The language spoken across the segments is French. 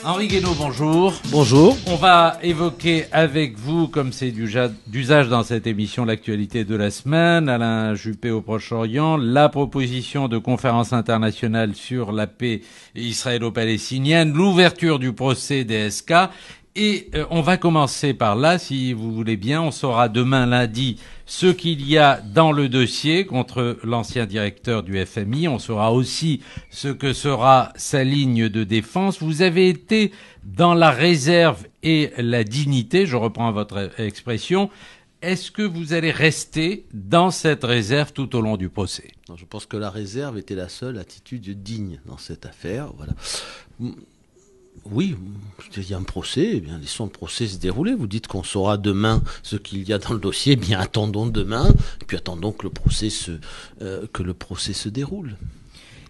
Henri Guénaud, bonjour. Bonjour. On va évoquer avec vous, comme c'est d'usage dans cette émission, l'actualité de la semaine. Alain Juppé au Proche-Orient, la proposition de conférence internationale sur la paix israélo-palestinienne, l'ouverture du procès des SK. Et on va commencer par là, si vous voulez bien. On saura demain lundi ce qu'il y a dans le dossier contre l'ancien directeur du FMI. On saura aussi ce que sera sa ligne de défense. Vous avez été dans la réserve et la dignité, je reprends votre expression. Est-ce que vous allez rester dans cette réserve tout au long du procès? Non, je pense que la réserve était la seule attitude digne dans cette affaire. Voilà. Oui, il y a un procès, eh bien, laissons le procès se dérouler. Vous dites qu'on saura demain ce qu'il y a dans le dossier, eh bien, attendons demain, et puis attendons que le procès se déroule.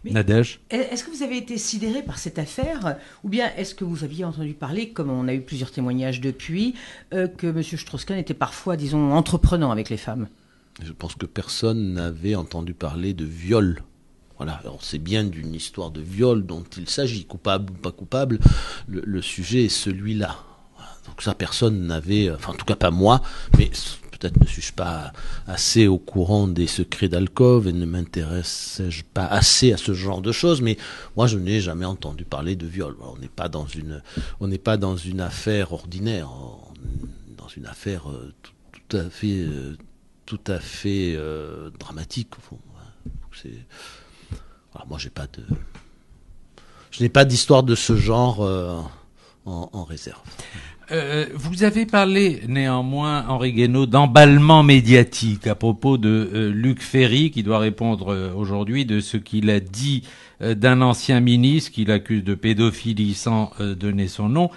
Mais Nadège. Est-ce que vous avez été sidéré par cette affaire, ou bien est-ce que vous aviez entendu parler, comme on a eu plusieurs témoignages depuis, que M. Strauss-Kahn était parfois, disons, entreprenant avec les femmes? Je pense que personne n'avait entendu parler de viol. Voilà, alors c'est bien d'une histoire de viol dont il s'agit, coupable ou pas coupable, le sujet est celui-là. Voilà, donc ça, personne n'avait, enfin en tout cas pas moi, mais peut-être ne suis-je pas assez au courant des secrets d'alcôve et ne m'intéressais-je pas assez à ce genre de choses, mais moi je n'ai jamais entendu parler de viol. Voilà, on n'est pas dans une affaire ordinaire, dans une affaire tout à fait dramatique au fond. Voilà, c'est... Alors moi, je n'ai pas d'histoire de ce genre en réserve. Vous avez parlé néanmoins, Henri Guénaud, d'emballement médiatique à propos de Luc Ferry, qui doit répondre aujourd'hui de ce qu'il a dit d'un ancien ministre qu'il accuse de pédophilie sans donner son nom.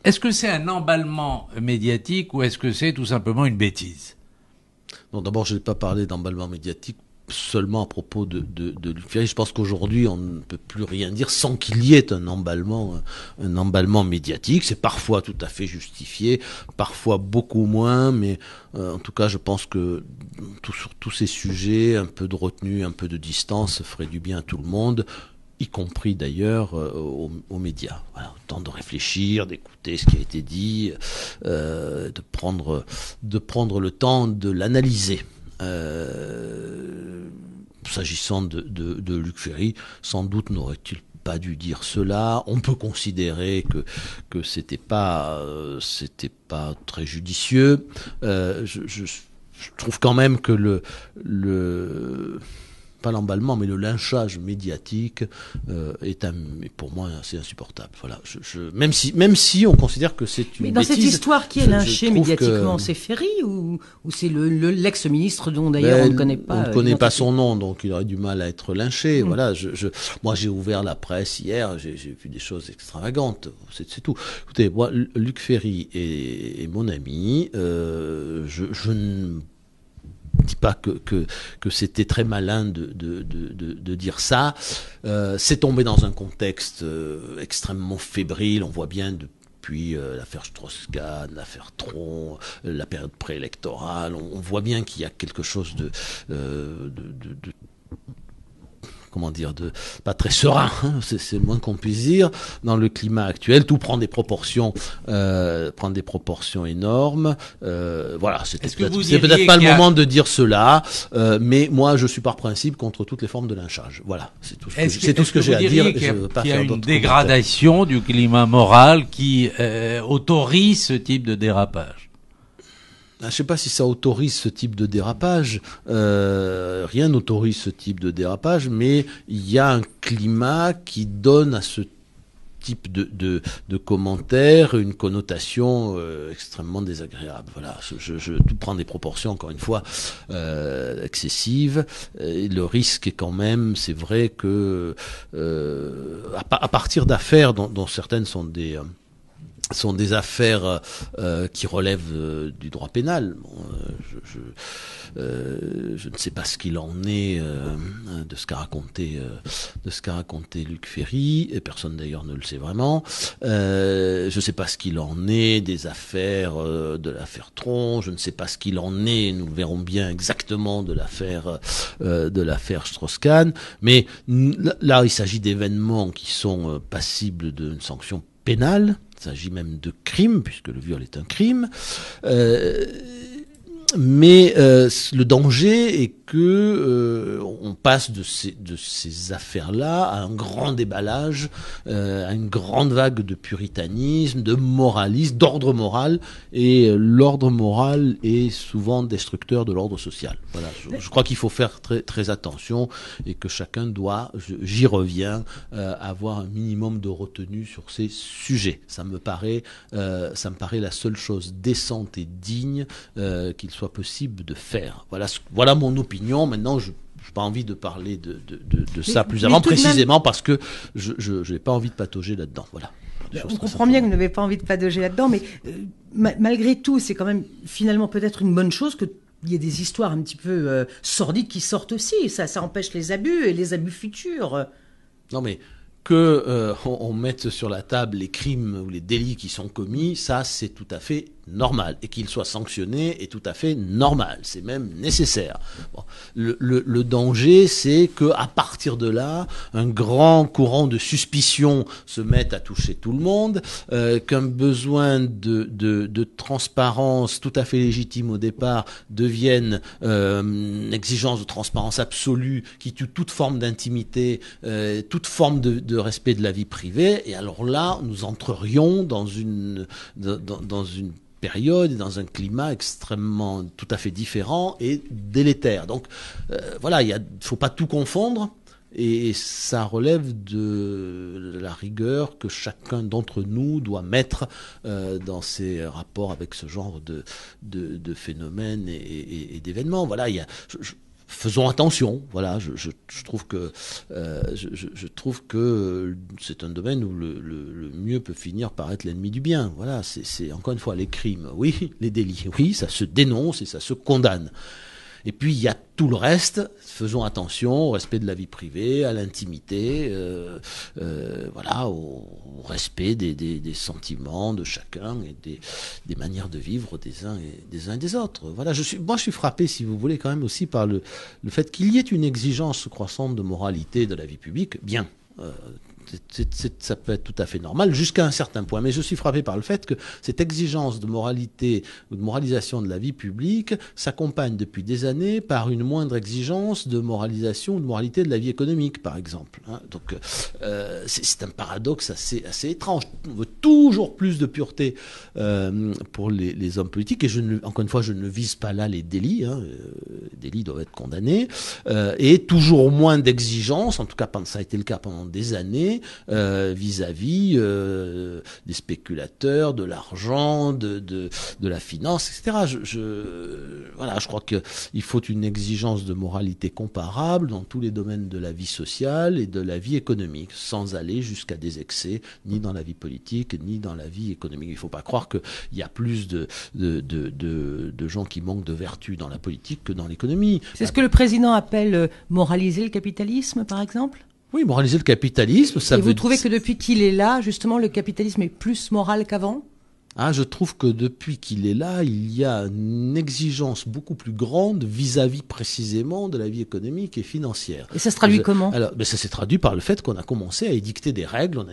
Est-ce que c'est un emballement médiatique ou est-ce que c'est tout simplement une bêtise? Non, d'abord, je n'ai pas parlé d'emballement médiatique seulement à propos de Luc Ferry. Je pense qu'aujourd'hui, on ne peut plus rien dire sans qu'il y ait un emballement médiatique. C'est parfois tout à fait justifié, parfois beaucoup moins, mais en tout cas, je pense que sur tous ces sujets, un peu de retenue, un peu de distance ferait du bien à tout le monde, y compris d'ailleurs aux médias. Voilà, temps de réfléchir, d'écouter ce qui a été dit, de prendre le temps de l'analyser. S'agissant de Luc Ferry, sans doute n'aurait-il pas dû dire cela. On peut considérer que c'était pas très judicieux. Je trouve quand même que pas l'emballement, mais le lynchage médiatique est pour moi assez insupportable. Voilà. Même si on considère que c'est une bêtise. Mais dans cette histoire, qui est lynché médiatiquement, c'est Ferry ou c'est l'ex-ministre dont d'ailleurs on ne connaît pas? On ne connaît pas son nom, donc il aurait du mal à être lynché. Voilà. Moi, j'ai ouvert la presse hier, j'ai vu des choses extravagantes. C'est tout. Écoutez, moi, Luc Ferry est mon ami. Je ne dis pas que c'était très malin de dire ça. C'est tombé dans un contexte extrêmement fébrile. On voit bien depuis l'affaire Strauss-Kahn, l'affaire Tron, la période préélectorale. On voit bien qu'il y a quelque chose de pas très serein, hein, c'est le moins qu'on puisse dire dans le climat actuel. Tout prend des proportions énormes. Voilà, c'est peut-être pas le moment de dire cela, mais moi je suis par principe contre toutes les formes de lynchage. Voilà, c'est tout ce que j'ai à dire. Il y a une dégradation du climat moral qui autorise ce type de dérapage. Je ne sais pas si ça autorise ce type de dérapage. Rien n'autorise ce type de dérapage, mais il y a un climat qui donne à ce type de commentaires une connotation extrêmement désagréable. Voilà, tout prend des proportions, encore une fois, excessives. Et le risque est quand même, c'est vrai que à partir d'affaires dont certaines sont des affaires qui relèvent du droit pénal. Bon, je ne sais pas ce qu'il en est de ce qu'a raconté Luc Ferry, et personne d'ailleurs ne le sait vraiment. Je ne sais pas ce qu'il en est des affaires de l'affaire Tron. Je ne sais pas ce qu'il en est, nous le verrons bien exactement, de l'affaire Strauss-Kahn. Mais là, il s'agit d'événements qui sont passibles d'une sanction pénal, il s'agit même de crime, puisque le viol est un crime. Mais le danger est que on passe de ces affaires-là à un grand déballage, à une grande vague de puritanisme, de moralisme, d'ordre moral, et l'ordre moral est souvent destructeur de l'ordre social. Voilà, je crois qu'il faut faire très, très attention et que chacun doit, j'y reviens, avoir un minimum de retenue sur ces sujets. Ça me paraît la seule chose décente et digne qu'il soit possible de faire. Voilà mon opinion. Maintenant, je n'ai pas envie de parler de ça plus avant, précisément parce que je n'ai pas envie de patauger là-dedans. Voilà. On comprend bien que vous n'avez pas envie de patauger là-dedans, mais malgré tout, c'est quand même finalement peut-être une bonne chose qu'il y ait des histoires un petit peu sordides qui sortent aussi. Ça empêche les abus et les abus futurs. Non, mais on mette sur la table les crimes ou les délits qui sont commis, ça c'est tout à fait normal. Et qu'ils soient sanctionnés est tout à fait normal. C'est même nécessaire. Bon. Le danger, c'est qu'à partir de là, un grand courant de suspicion se mette à toucher tout le monde, qu'un besoin de transparence tout à fait légitime au départ devienne une exigence de transparence absolue qui tue toute forme d'intimité, toute forme de respect de la vie privée. Et alors là, nous entrerions dans une période et dans un climat extrêmement tout à fait différent et délétère. Donc voilà, il faut pas tout confondre et ça relève de la rigueur que chacun d'entre nous doit mettre dans ses rapports avec ce genre de phénomènes et d'événements. Voilà, faisons attention. Voilà, je trouve que c'est un domaine où le mieux peut finir par être l'ennemi du bien. Voilà, c'est encore une fois les crimes, oui, les délits, oui, ça se dénonce et ça se condamne. Et puis il y a tout le reste. Faisons attention au respect de la vie privée, à l'intimité, voilà, au respect des sentiments de chacun et des manières de vivre des uns et des autres. Voilà, je suis frappé, si vous voulez, quand même aussi par le fait qu'il y ait une exigence croissante de moralité de la vie publique. Bien. Ça peut être tout à fait normal jusqu'à un certain point, mais je suis frappé par le fait que cette exigence de moralité ou de moralisation de la vie publique s'accompagne depuis des années par une moindre exigence de moralisation ou de moralité de la vie économique, par exemple. Donc c'est un paradoxe assez étrange. On veut toujours plus de pureté pour les hommes politiques, et encore une fois, je ne vise pas là les délits. Les délits doivent être condamnés, et toujours moins d'exigence, en tout cas ça a été le cas pendant des années, vis-à-vis des spéculateurs, de l'argent, de la finance, etc. Voilà, je crois qu'il faut une exigence de moralité comparable dans tous les domaines de la vie sociale et de la vie économique, sans aller jusqu'à des excès, ni dans la vie politique, ni dans la vie économique. Il ne faut pas croire qu'il y a plus de gens qui manquent de vertu dans la politique que dans l'économie. C'est ce que le président appelle moraliser le capitalisme, par exemple ? Oui, moraliser le capitalisme, ça veut dire... Et vous trouvez que depuis qu'il est là, justement, le capitalisme est plus moral qu'avant ? Je trouve que depuis qu'il est là, il y a une exigence beaucoup plus grande vis-à-vis précisément de la vie économique et financière. Et ça se traduit comment ? Alors, ça s'est traduit par le fait qu'on a commencé à édicter des règles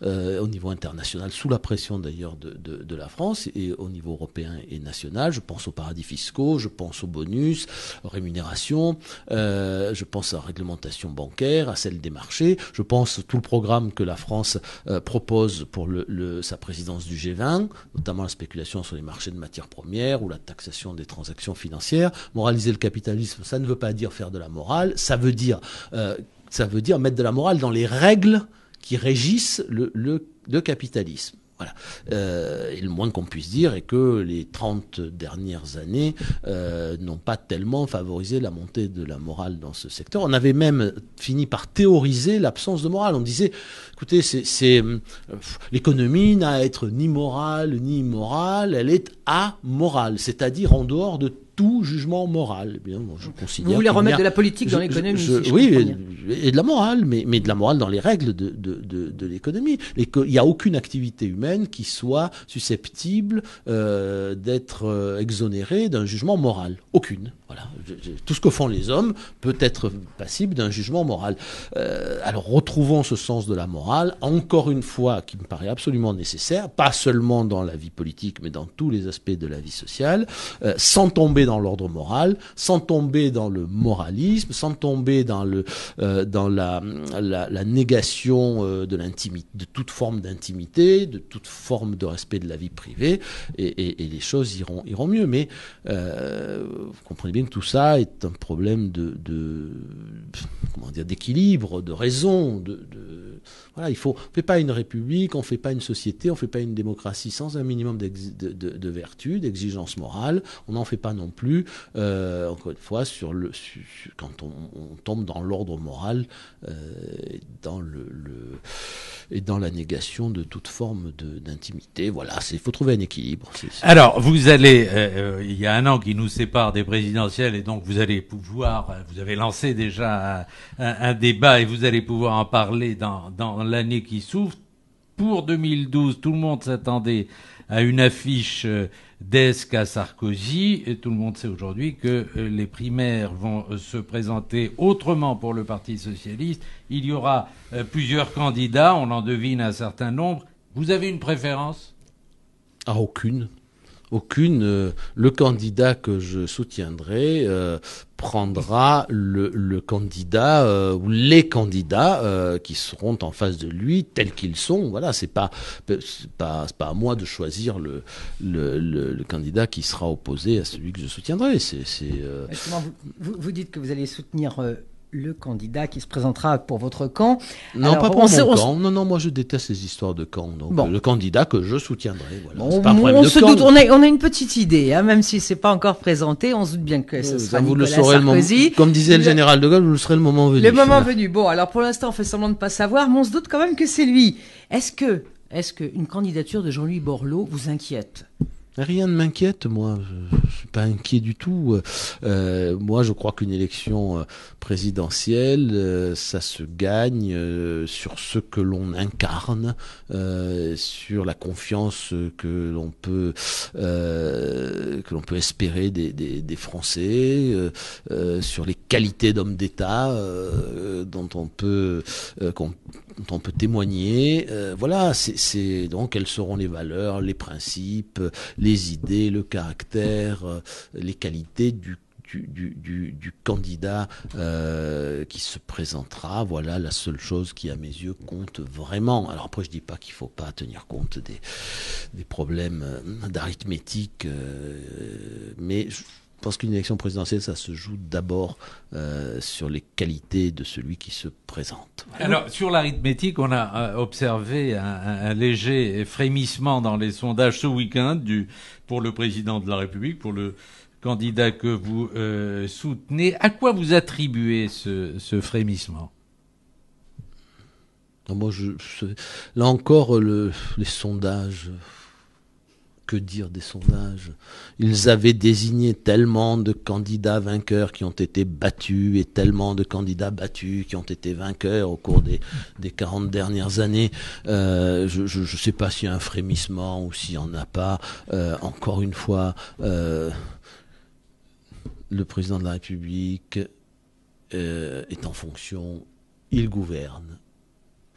au niveau international, sous la pression d'ailleurs de la France, et au niveau européen et national. Je pense aux paradis fiscaux, je pense aux bonus, aux rémunérations, je pense à la réglementation bancaire, à celle des marchés. Je pense à tout le programme que la France propose pour sa présidence du G20, notamment la spéculation sur les marchés de matières premières ou la taxation des transactions financières. Moraliser le capitalisme, ça ne veut pas dire faire de la morale, ça veut dire mettre de la morale dans les règles qui régissent le capitalisme. Voilà. Et le moins qu'on puisse dire est que les 30 dernières années n'ont pas tellement favorisé la montée de la morale dans ce secteur. On avait même fini par théoriser l'absence de morale. On disait, écoutez, l'économie n'a à être ni morale ni immorale, elle est amorale, c'est-à-dire en dehors de tout jugement moral. Eh bien, moi, je considère vous voulez remettre de la politique je- dans l'économie, je- si je oui, comprends bien. et de la morale, mais de la morale dans les règles de l'économie. Il n'y a aucune activité humaine qui soit susceptible d'être exonérée d'un jugement moral. Aucune. Voilà. Tout ce que font les hommes peut être passible d'un jugement moral. Alors retrouvons ce sens de la morale, encore une fois, qui me paraît absolument nécessaire, pas seulement dans la vie politique, mais dans tous les aspects de la vie sociale, sans tomber dans l'ordre moral, sans tomber dans le moralisme, sans tomber dans la négation de l'intimité, de toute forme d'intimité, de toute forme de respect de la vie privée, et les choses iront mieux. Mais vous comprenez bien que tout ça est un problème d'équilibre, de raison, voilà, on fait pas une république, on fait pas une société, on fait pas une démocratie sans un minimum de vertu, d'exigence morale. On n'en fait pas non plus, encore une fois, quand on tombe dans l'ordre moral et dans la négation de toute forme d'intimité. Voilà, il faut trouver un équilibre. Alors, vous allez, il y a un an qui nous sépare des présidentielles, et donc vous allez pouvoir, vous avez lancé déjà un débat, et vous allez pouvoir en parler dans l'année qui s'ouvre. Pour 2012, tout le monde s'attendait à une affiche d'Esque à Sarkozy, et tout le monde sait aujourd'hui que les primaires vont se présenter autrement pour le Parti socialiste. Il y aura plusieurs candidats, on en devine un certain nombre. Vous avez une préférence ? Ah, aucune. Le candidat que je soutiendrai prendra le candidat ou les candidats qui seront en face de lui tels qu'ils sont. Voilà, c'est pas à moi de choisir le candidat qui sera opposé à celui que je soutiendrai. Justement, vous dites que vous allez soutenir le candidat qui se présentera pour votre camp. Non, alors, pas pour mon camp. Non, moi je déteste ces histoires de camp. Donc le candidat que je soutiendrai. Voilà. C'est pas un problème de camp. On a une petite idée, hein, même si c'est pas encore présenté. On se doute bien que ce sera Nicolas Sarkozy. Comme disait le général de Gaulle, vous le serez le moment venu. Le moment venu. Bon, alors pour l'instant, on fait semblant de pas savoir, mais on se doute quand même que c'est lui. Est-ce que une candidature de Jean-Louis Borloo vous inquiète ? Rien ne m'inquiète, moi. Je suis pas inquiet du tout. Moi, je crois qu'une élection présidentielle, ça se gagne sur ce que l'on incarne, sur la confiance que l'on peut espérer des Français, sur les qualités d'homme d'État dont on peut témoigner. Voilà, c'est donc quelles seront les valeurs, les principes, les idées, le caractère, les qualités du candidat qui se présentera. Voilà la seule chose qui, à mes yeux, compte vraiment. Alors après, je dis pas qu'il faut pas tenir compte des problèmes d'arithmétique, mais je pense qu'une élection présidentielle, ça se joue d'abord sur les qualités de celui qui se présente. Alors, sur l'arithmétique, on a observé un léger frémissement dans les sondages ce week-end pour le président de la République, pour le candidat que vous soutenez. À quoi vous attribuez ce frémissement ? Moi, là encore, les sondages... Que dire des sondages ? Ils avaient désigné tellement de candidats vainqueurs qui ont été battus et tellement de candidats battus qui ont été vainqueurs au cours des 40 dernières années. Je ne sais pas s'il y a un frémissement ou s'il n'y en a pas. Encore une fois, le président de la République est en fonction, il gouverne.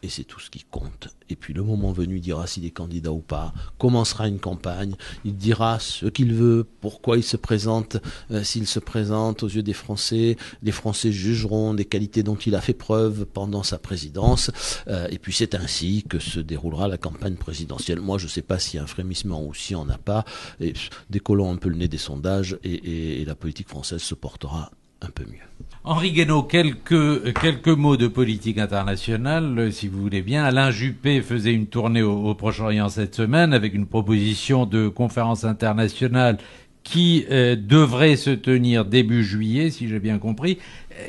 Et c'est tout ce qui compte. Et puis le moment venu, il dira s'il est candidat ou pas, commencera une campagne, il dira ce qu'il veut, pourquoi il se présente, s'il se présente aux yeux des Français, les Français jugeront des qualités dont il a fait preuve pendant sa présidence, et puis c'est ainsi que se déroulera la campagne présidentielle. Moi, je ne sais pas s'il y a un frémissement ou s'il n'y en a pas, et décollons un peu le nez des sondages, et la politique française se portera un peu mieux. Henri Guénaud, quelques mots de politique internationale, si vous voulez bien. Alain Juppé faisait une tournée au Proche-Orient cette semaine avec une proposition de conférence internationale qui devrait se tenir début juillet, si j'ai bien compris.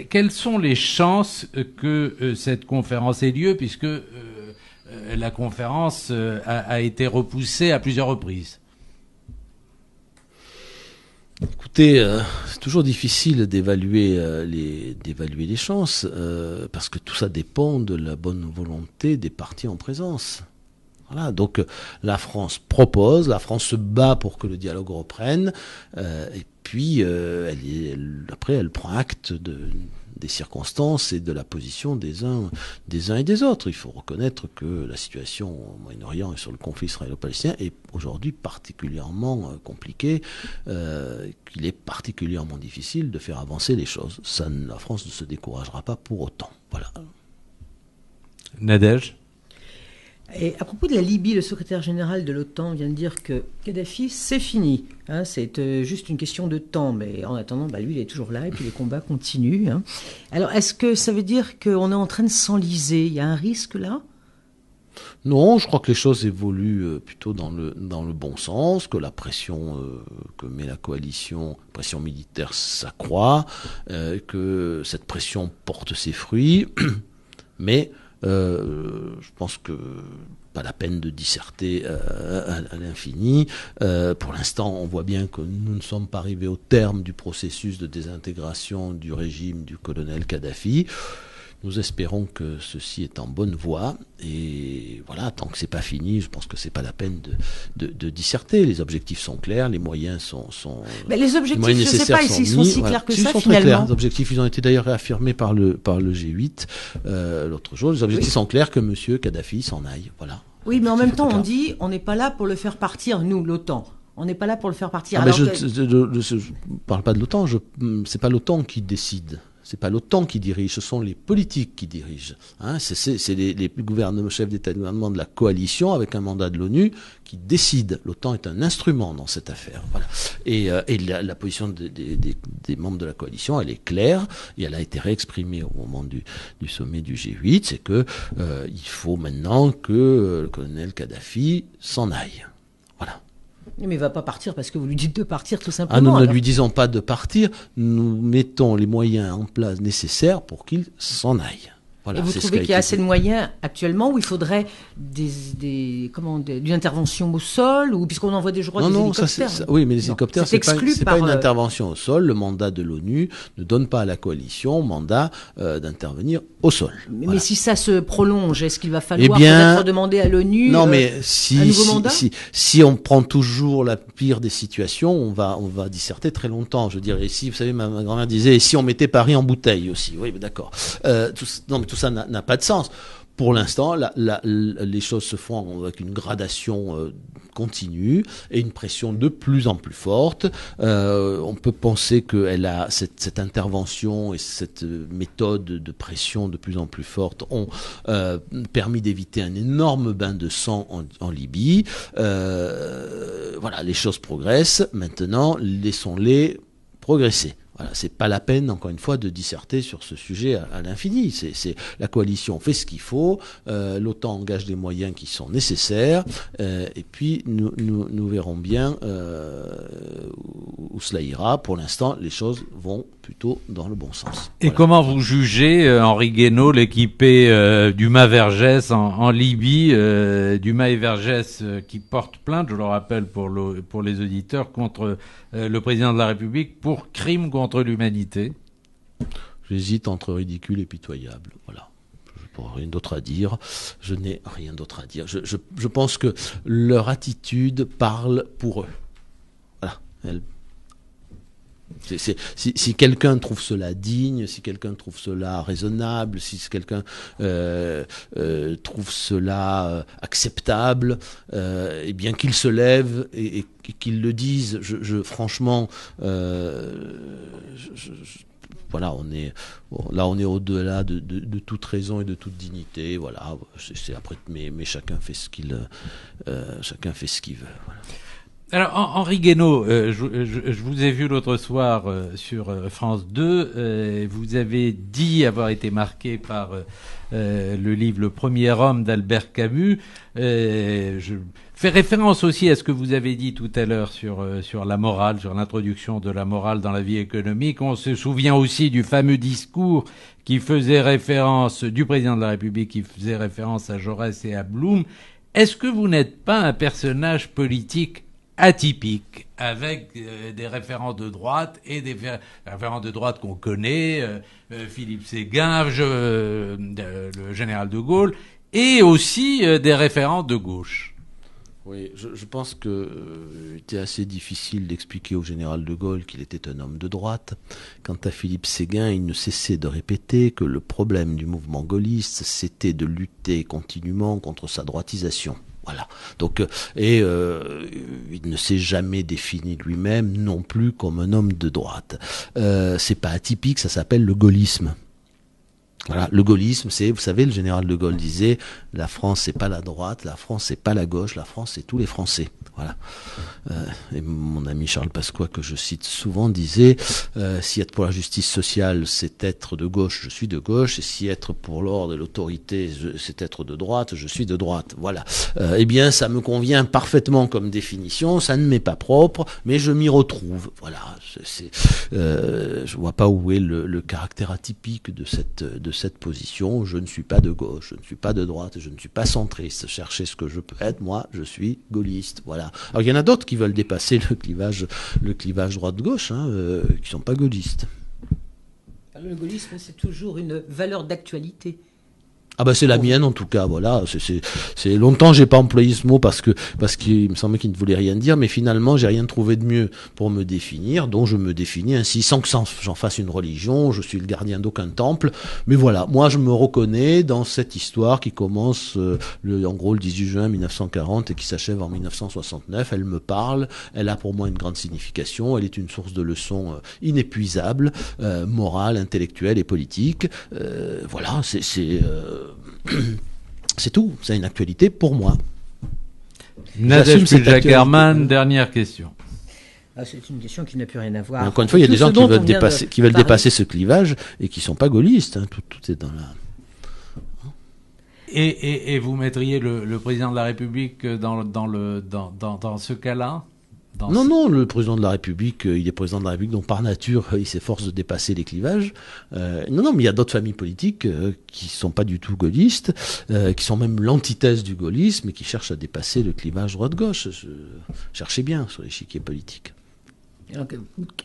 Quelles sont les chances que cette conférence ait lieu, puisque la conférence a été repoussée à plusieurs reprises ? Écoutez, c'est toujours difficile d'évaluer les chances, parce que tout ça dépend de la bonne volonté des partis en présence. Voilà, donc la France propose, la France se bat pour que le dialogue reprenne, et puis après elle prend acte des circonstances et de la position des uns et des autres. Il faut reconnaître que la situation au Moyen-Orient et sur le conflit israélo-palestinien est aujourd'hui particulièrement compliquée, qu'il est particulièrement difficile de faire avancer les choses. La France ne se découragera pas pour autant. Voilà. Nadège ? Et à propos de la Libye, le secrétaire général de l'OTAN vient de dire que Kadhafi, c'est fini. Hein, c'est juste une question de temps. Mais en attendant, lui, il est toujours là et puis les combats continuent. Hein. Alors, est-ce que ça veut dire qu'on est en train de s'enliser ? Il y a un risque là ? Non, je crois que les choses évoluent plutôt dans le bon sens, que la pression que met la coalition, pression militaire, s'accroît, que cette pression porte ses fruits, mais je pense que pas la peine de disserter à l'infini. Pour l'instant, on voit bien que nous ne sommes pas arrivés au terme du processus de désintégration du régime du colonel Kadhafi. Nous espérons que ceci est en bonne voie, et voilà, tant que c'est pas fini, je pense que c'est pas la peine de disserter. Les objectifs sont clairs, les moyens sont mais les objectifs, moyens je sais pas s'ils sont si clairs que ça, sont finalement. Très clairs. Les objectifs, ils ont été d'ailleurs réaffirmés par le G8 l'autre jour. Les objectifs sont clairs, que Monsieur Kadhafi s'en aille. Voilà. Oui, mais en même temps, on dit, on n'est pas là pour le faire partir, nous, l'OTAN. On n'est pas là pour le faire partir. Ah, je parle pas de l'OTAN. C'est pas l'OTAN qui décide. C'est pas l'OTAN qui dirige, ce sont les politiques qui dirigent. Hein, c'est les gouvernements, chefs d'État et de gouvernement de la coalition avec un mandat de l'ONU qui décident. L'OTAN est un instrument dans cette affaire. Voilà. Et la position des membres de la coalition, elle est claire et elle a été réexprimée au moment du sommet du G8. C'est que il faut maintenant que le colonel Kadhafi s'en aille. Voilà. Mais il ne va pas partir parce que vous lui dites de partir, tout simplement. Ah, nous ne alors. lui disons pas de partir, nous mettons les moyens en place nécessaires pour qu'il s'en aille. Voilà, et vous trouvez qu'il y a assez de moyens actuellement où il faudrait d'une intervention au sol, ou puisqu'on envoie des hélicoptères. Oui, mais les hélicoptères, c'est pas une intervention au sol. Le mandat de l'ONU ne donne pas à la coalition mandat d'intervenir au sol. Mais si ça se prolonge, est-ce qu'il va falloir peut-être demander à l'ONU un nouveau mandat ? Si on prend toujours la pire des situations, on va disserter très longtemps. Je veux dire, et si, vous savez, ma grand-mère disait, et si on mettait Paris en bouteille aussi. Oui, mais d'accord. Tout ça n'a pas de sens. Pour l'instant, les choses se font avec une gradation continue et une pression de plus en plus forte. On peut penser que cette intervention et cette méthode de pression de plus en plus forte ont permis d'éviter un énorme bain de sang en Libye. Voilà, les choses progressent. Maintenant, laissons-les progresser. Voilà, c'est pas la peine, encore une fois, de disserter sur ce sujet à l'infini. C'est la coalition fait ce qu'il faut, l'OTAN engage des moyens qui sont nécessaires, et puis nous verrons bien où cela ira. Pour l'instant, les choses vont plutôt dans le bon sens. Et comment vous jugez Henri Guénaud, l'équipé Dumas Vergès en Libye, Dumas et Vergès qui portent plainte, je le rappelle pour les auditeurs, contre le président de la République pour crime contre l'humanité? J'hésite entre ridicule et pitoyable. Voilà. Je n'ai rien d'autre à dire. Je n'ai rien d'autre à dire. Je pense que leur attitude parle pour eux. Voilà. Si quelqu'un trouve cela digne, si quelqu'un trouve cela raisonnable, si quelqu'un trouve cela acceptable, eh bien qu'il se lève et qu'il le dise. Franchement, voilà, on est au-delà de toute raison et de toute dignité. Voilà, c'est après, mais chacun fait ce qu'il veut. Voilà. Alors, Henri Guénaud, je vous ai vu l'autre soir sur France 2. Vous avez dit avoir été marqué par le livre Le Premier Homme d'Albert Camus. Je fais référence aussi à ce que vous avez dit tout à l'heure sur la morale, sur l'introduction de la morale dans la vie économique. On se souvient aussi du fameux discours qui faisait référence, du président de la République, qui faisait référence à Jaurès et à Blum. Est-ce que vous n'êtes pas un personnage politique atypique, avec des référents de droite et des référents de droite qu'on connaît, Philippe Séguin, le général de Gaulle, et aussi des référents de gauche. Oui, je pense que c'était assez difficile d'expliquer au général de Gaulle qu'il était un homme de droite. Quant à Philippe Séguin, il ne cessait de répéter que le problème du mouvement gaulliste, c'était de lutter continuellement contre sa droitisation. Voilà. Donc, il ne s'est jamais défini lui-même non plus comme un homme de droite. C'est pas atypique, ça s'appelle le gaullisme. Voilà, le gaullisme, c'est, vous savez, le général de Gaulle disait, la France c'est pas la droite, la France c'est pas la gauche, la France c'est tous les Français. Voilà. Et mon ami Charles Pasqua, que je cite souvent, disait, si être pour la justice sociale c'est être de gauche, je suis de gauche, et si être pour l'ordre et l'autorité c'est être de droite, je suis de droite. Voilà. Eh bien, ça me convient parfaitement comme définition, ça ne m'est pas propre, mais je m'y retrouve. Voilà. Je vois pas où est le caractère atypique de cette position. Je ne suis pas de gauche, je ne suis pas de droite, je ne suis pas centriste. Cherchez ce que je peux être, moi, je suis gaulliste. Voilà. Alors il y en a d'autres qui veulent dépasser le clivage droite-gauche, qui sont pas gaullistes. Le gaullisme, c'est toujours une valeur d'actualité. Ah ben c'est la mienne en tout cas, voilà. C'est longtemps j'ai pas employé ce mot parce qu'il me semblait qu'il ne voulait rien dire, mais finalement j'ai rien trouvé de mieux pour me définir, donc je me définis ainsi sans que j'en fasse une religion. Je suis le gardien d'aucun temple, mais voilà, moi je me reconnais dans cette histoire qui commence en gros le 18 juin 1940 et qui s'achève en 1969. Elle me parle, elle a pour moi une grande signification, elle est une source de leçons inépuisables, morales, intellectuelles et politiques. Voilà, c'est tout, c'est une actualité pour moi. Nadège Jagerman, dernière question. C'est une question qui n'a plus rien à voir. Mais encore une fois, il y a des gens qui veulent dépasser ce clivage et qui ne sont pas gaullistes. Tout est dans la... Et vous mettriez le président de la République dans ce cas-là? Non, le président de la République, il est président de la République, donc par nature, il s'efforce de dépasser les clivages. Non, mais il y a d'autres familles politiques qui sont pas du tout gaullistes, qui sont même l'antithèse du gaullisme et qui cherchent à dépasser le clivage droite-gauche. Cherchez bien sur l'échiquier politique. Alors,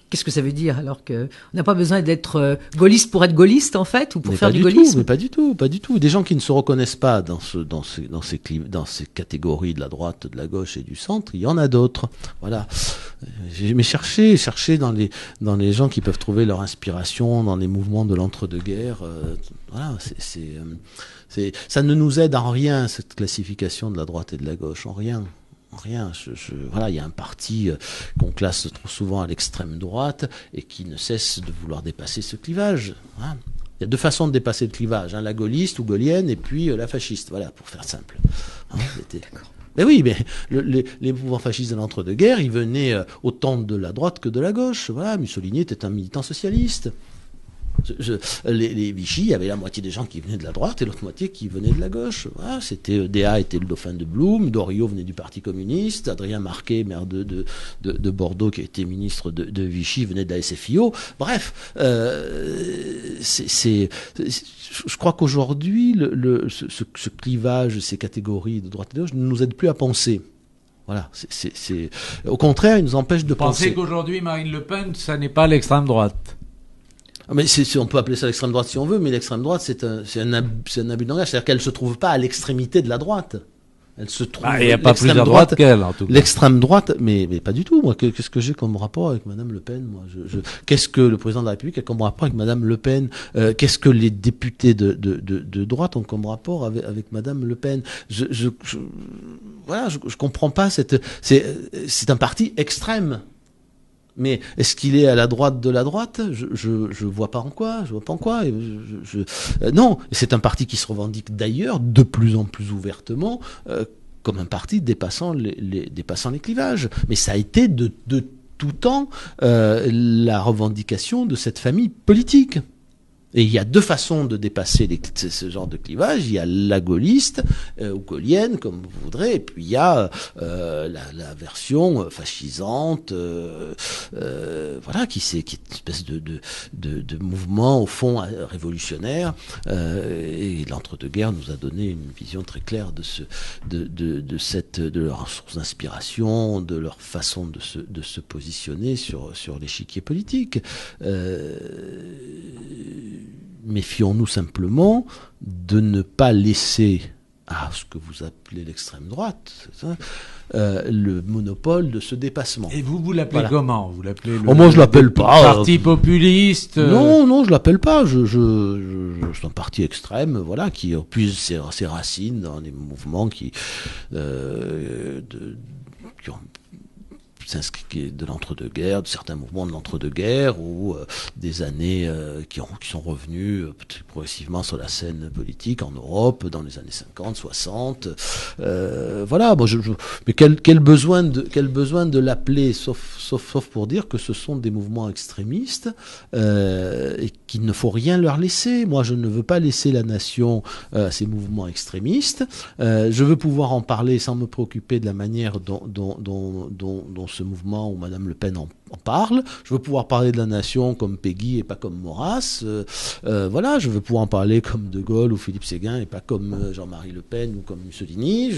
qu'est-ce que ça veut dire alors qu'on n'a pas besoin d'être gaulliste pour être gaulliste en fait ou pour faire du gaullisme? Mais pas du tout. Des gens qui ne se reconnaissent pas dans ces catégories de la droite, de la gauche et du centre, il y en a d'autres. Voilà. Mais cherchez dans les gens qui peuvent trouver leur inspiration dans les mouvements de l'entre-deux-guerres. Voilà, ça ne nous aide en rien cette classification de la droite et de la gauche, en rien. Rien. Voilà, il y a un parti qu'on classe trop souvent à l'extrême droite et qui ne cesse de vouloir dépasser ce clivage. Voilà. Il y a deux façons de dépasser le clivage, la gaulliste ou gaulienne et puis la fasciste. Voilà, pour faire simple. D'accord. Mais oui, mais les mouvements fascistes de l'entre-deux-guerres, ils venaient autant de la droite que de la gauche. Voilà, Mussolini était un militant socialiste. Les Vichy, il y avait la moitié des gens qui venaient de la droite et l'autre moitié qui venaient de la gauche. Voilà, Déa était le dauphin de Blum, Doriot venait du Parti communiste, Adrien Marquet, maire de Bordeaux, qui a été ministre de Vichy, venait de la SFIO. Bref, je crois qu'aujourd'hui, ce clivage, ces catégories de droite et de gauche ne nous aident plus à penser. Voilà, au contraire, ils nous empêchent de penser. Pensez qu'aujourd'hui, Marine Le Pen, ça n'est pas l'extrême droite. Mais on peut appeler ça l'extrême droite si on veut, mais l'extrême droite, c'est un abus de langage. C'est-à-dire qu'elle se trouve pas à l'extrémité de la droite. Elle se trouve. Il n'y a pas plus à droite qu'elle, en tout cas. L'extrême droite, mais pas du tout. Moi, qu'est-ce que j'ai comme rapport avec Madame Le Pen? Moi, qu'est-ce que le président de la République a comme rapport avec Madame Le Pen? Qu'est-ce que les députés de droite ont comme rapport avec Madame Le Pen? Voilà, je comprends pas c'est un parti extrême. Mais est-ce qu'il est à la droite de la droite? Je vois pas en quoi. Je vois pas en quoi. Non, c'est un parti qui se revendique d'ailleurs de plus en plus ouvertement comme un parti dépassant les clivages. Mais ça a été de tout temps la revendication de cette famille politique. Et il y a deux façons de dépasser ce genre de clivage. Il y a la gaulliste, ou gaullienne, comme vous voudrez, et puis il y a la version fascisante, voilà, qui est une espèce de mouvement, au fond, révolutionnaire. Et l'entre-deux-guerres nous a donné une vision très claire de leur source d'inspiration, de leur façon de se positionner sur l'échiquier politique. Méfions-nous simplement de ne pas laisser à ce que vous appelez l'extrême droite, c'est ça, le monopole de ce dépassement. Et vous l'appelez comment? Vous l'appelez moi, je l'appelle pas parti populiste? Non, je l'appelle pas. C'est un parti extrême, voilà, qui puise ses racines dans des mouvements qui ont s'inscrit de l'entre-deux-guerres, de certains mouvements de l'entre-deux-guerres, ou des années qui sont revenus progressivement sur la scène politique en Europe dans les années 50, 60. Voilà. Mais quel besoin de l'appeler, sauf pour dire que ce sont des mouvements extrémistes et qu'il ne faut rien leur laisser. Moi, je ne veux pas laisser la nation à ces mouvements extrémistes. Je veux pouvoir en parler sans me préoccuper de la manière dont ce mouvement où Madame Le Pen en parle. Je veux pouvoir parler de la nation comme Péguy et pas comme Maurras. Voilà, je veux pouvoir en parler comme De Gaulle ou Philippe Séguin et pas comme Jean-Marie Le Pen ou comme Mussolini.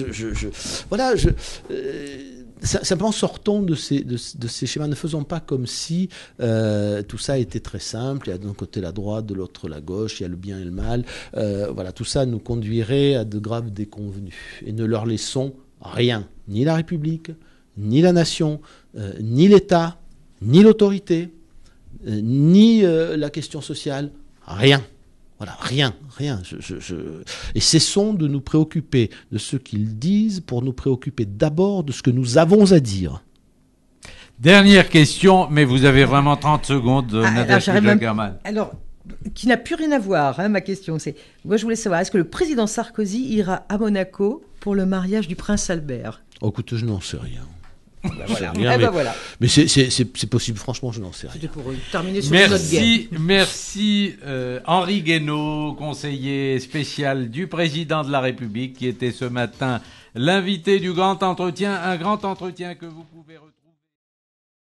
Simplement sortons de ces schémas. Ne faisons pas comme si tout ça était très simple. Il y a d'un côté la droite, de l'autre la gauche. Il y a le bien et le mal. Voilà, tout ça nous conduirait à de graves déconvenues. Et ne leur laissons rien, ni la République, ni la nation, ni l'État, ni l'autorité, ni la question sociale, rien. Voilà, rien. Et cessons de nous préoccuper de ce qu'ils disent pour nous préoccuper d'abord de ce que nous avons à dire. Dernière question, mais vous avez vraiment 30 secondes, Nadège Jagerman. Alors, qui n'a plus rien à voir, hein, ma question. Moi, je voulais savoir, est-ce que le président Sarkozy ira à Monaco pour le mariage du prince Albert? Oh, écoute, je n'en sais rien. Voilà. Mais c'est possible, franchement, je n'en sais rien. C'était pour terminer sur notre guerre. Merci Henri Guénaud, conseiller spécial du président de la République, qui était ce matin l'invité du grand entretien, un grand entretien que vous pouvez retrouver.